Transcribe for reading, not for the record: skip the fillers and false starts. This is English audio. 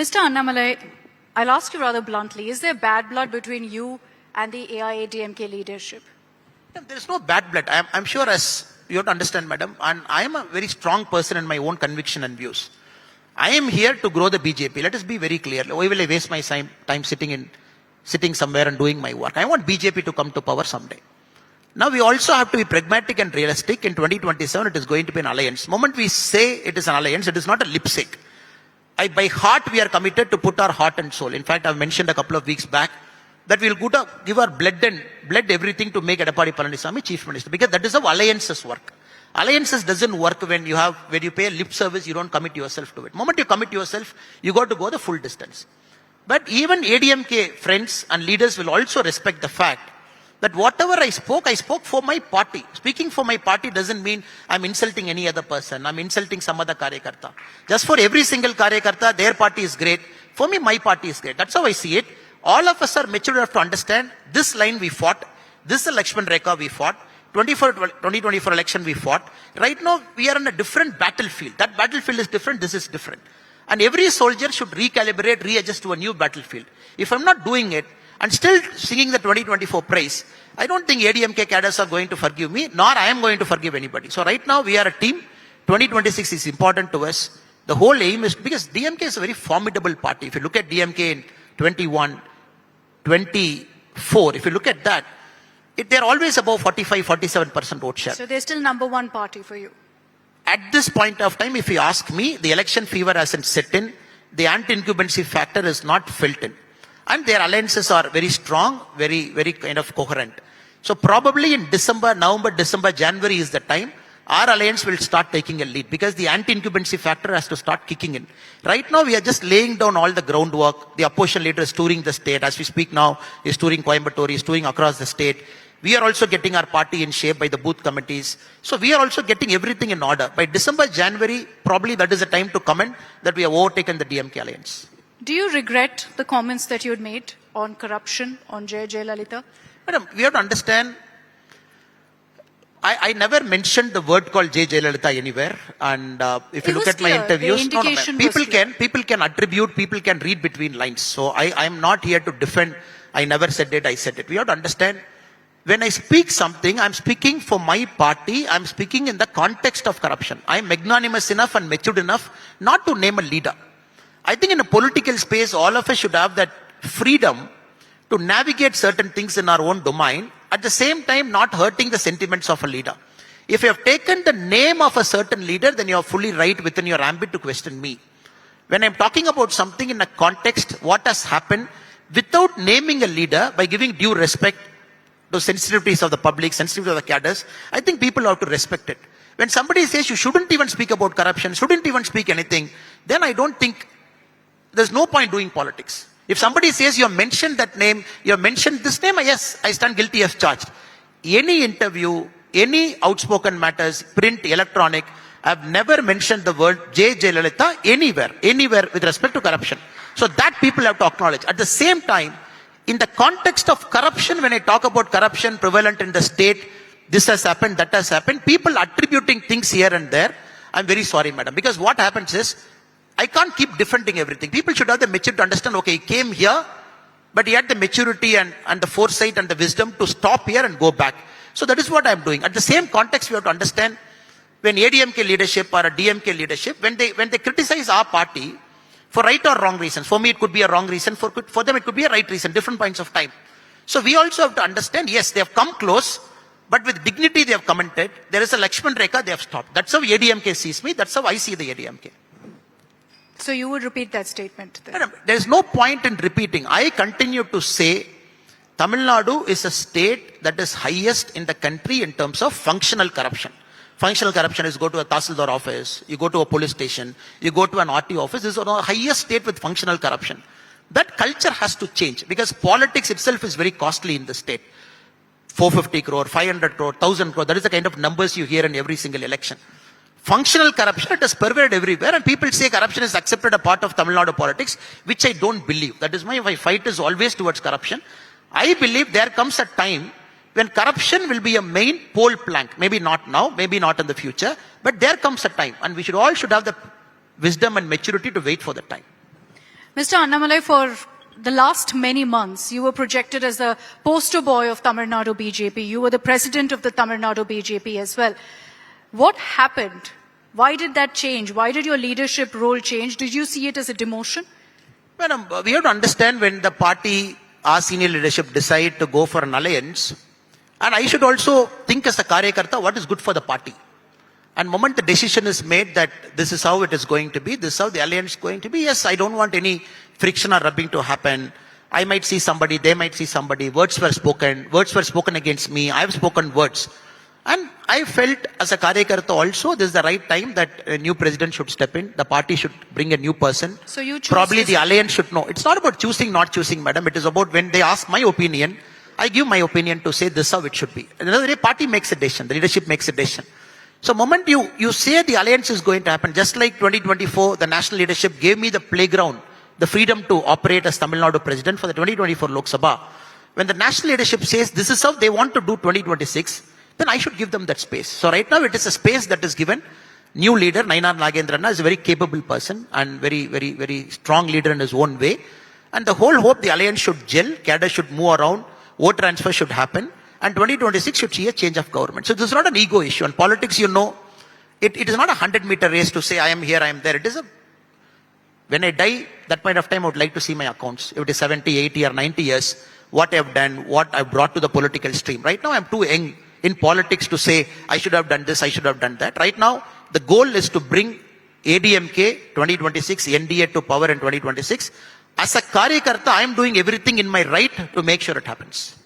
Mr. Annamalai, I'll ask you rather bluntly, is there bad blood between you and the AIADMK leadership? There is no bad blood. I'm sure, as you have to understand, madam, and I am a very strong person in my own conviction and views. I am here to grow the BJP. Let us be very clear. Why will I waste my time sitting somewhere and doing my work? I want BJP to come to power someday. Now we also have to be pragmatic and realistic. In 2027, it is going to be an alliance. The moment we say it is an alliance, it is not a lipstick. By heart, we are committed to put our heart and soul. In fact, I've mentioned a couple of weeks back that we'll give our blood everything to make Edappadi Palaniswamy Chief Minister, because that is how alliances work. Alliances doesn't work when you pay a lip service, you don't commit yourself to it. The moment you commit yourself, you got to go the full distance. But even ADMK friends and leaders will also respect the fact that whatever I spoke for my party. Speaking for my party doesn't mean I'm insulting any other person. I'm insulting some other karyakarta. Just for every single karyakarta, their party is great. For me, my party is great. That's how I see it. All of us are mature enough to understand this line we fought. This Lakshman Rekha we fought. 2024 election we fought. Right now, we are on a different battlefield. That battlefield is different. This is different. And every soldier should recalibrate, readjust to a new battlefield. If I'm not doing it, and still singing the 2024 praise, I don't think ADMK cadres are going to forgive me, nor I am going to forgive anybody. So right now we are a team. 2026 is important to us. The whole aim is, because DMK is a very formidable party. If you look at DMK in 21, 24, if you look at that, they're always above 45-47% vote share. So they're still number one party for you? At this point of time, if you ask me, the election fever hasn't set in. The anti-incumbency factor is not felt in. And their alliances are very strong, very kind of coherent. So probably in November, December, January is the time our alliance will start taking a lead, because the anti-incumbency factor has to start kicking in. Right now, we are just laying down all the groundwork. The opposition leader is touring the state. As we speak now, he's touring Coimbatore, he's touring across the state. We are also getting our party in shape by the booth committees. So we are also getting everything in order. By December, January, probably that is the time to comment that we have overtaken the DMK alliance. Do you regret the comments that you had made on corruption, on J Jayalalithaa? Madam, we have to understand, I never mentioned the word called J Jayalalithaa anywhere. And if you look at my interviews, people can attribute, people can read between lines. So I am not here to defend, I never said it, I said it. We have to understand, when I speak something, I'm speaking for my party, I'm speaking in the context of corruption. I'm magnanimous enough and matured enough not to name a leader. I think in a political space, all of us should have that freedom to navigate certain things in our own domain, at the same time not hurting the sentiments of a leader. If you have taken the name of a certain leader, then you are fully right within your ambit to question me. When I'm talking about something in a context, what has happened, without naming a leader, by giving due respect to sensitivities of the public, sensitivities of the cadres, I think people have to respect it. When somebody says you shouldn't even speak about corruption, shouldn't even speak anything, then I don't think there's no point doing politics. If somebody says you have mentioned that name, you have mentioned this name, yes, I stand guilty as charged. Any interview, any outspoken matters, print, electronic, I've never mentioned the word J Jayalalithaa anywhere with respect to corruption. So that people have to acknowledge. At the same time, in the context of corruption, when I talk about corruption prevalent in the state, this has happened, that has happened, people attributing things here and there, I'm very sorry, madam. Because what happens is, I can't keep defending everything. People should have the maturity to understand, okay, he came here, but he had the maturity and the foresight and the wisdom to stop here and go back. So that is what I'm doing. At the same context, we have to understand, when ADMK leadership or a DMK leadership, when they criticize our party for right or wrong reasons, for me it could be a wrong reason, for them it could be a right reason, different points of time. So we also have to understand, yes, they have come close, but with dignity they have commented. There is a Lakshman Rekha, they have stopped. That's how ADMK sees me. That's how I see the ADMK. So you would repeat that statement then? Madam, there is no point in repeating. I continue to say Tamil Nadu is a state that is highest in the country in terms of functional corruption. Functional corruption is go to a Tahsildar office, you go to a police station, you go to an RT office. This is the highest state with functional corruption. That culture has to change, because politics itself is very costly in the state. 450 crore, 500 crore, 1000 crore, that is the kind of numbers you hear in every single election. Functional corruption, it has pervaded everywhere, and people say corruption is accepted a part of Tamil Nadu politics, which I don't believe. That is why my fight is always towards corruption. I believe there comes a time when corruption will be a main pole plank. Maybe not now, maybe not in the future, but there comes a time, and we should all have the wisdom and maturity to wait for that time. Mr. Annamalai, for the last many months, you were projected as the poster boy of Tamil Nadu BJP. You were the president of the Tamil Nadu BJP as well. What happened? Why did that change? Why did your leadership role change? Did you see it as a demotion? Madam, we have to understand when the party, our senior leadership decide to go for an alliance, and I should also think as a Karyakarta what is good for the party. And moment the decision is made that this is how it is going to be, this is how the alliance is going to be, yes, I don't want any friction or rubbing to happen. I might see somebody, they might see somebody, words were spoken against me, I have spoken words. And I felt as a Karyakarta also, this is the right time that a new president should step in, the party should bring a new person. So you choose probably the alliance should know. It's not about choosing, not choosing, madam. It is about when they ask my opinion, I give my opinion to say this is how it should be. Another day, party makes a decision, the leadership makes a decision. So moment you say the alliance is going to happen, just like 2024, the national leadership gave me the playground, the freedom to operate as Tamil Nadu president for the 2024 Lok Sabha. When the national leadership says this is how they want to do 2026, then I should give them that space. So right now it is a space that is given. New leader, Nainar Nagendrana, is a very capable person and very strong leader in his own way. And the whole hope the alliance should gel, cadres should move around, vote transfer should happen. And 2026 should see a change of government. So this is not an ego issue. In politics, you know, it is not a 100-meter race to say I am here, I am there. It is when I die, that point of time I would like to see my accounts. If it is 70, 80 or 90 years, what I have done, what I have brought to the political stream. Right now I am too young in politics to say I should have done this, I should have done that. Right now, the goal is to bring ADMK 2026, NDA to power in 2026. As a Karyakarta, I am doing everything in my right to make sure it happens.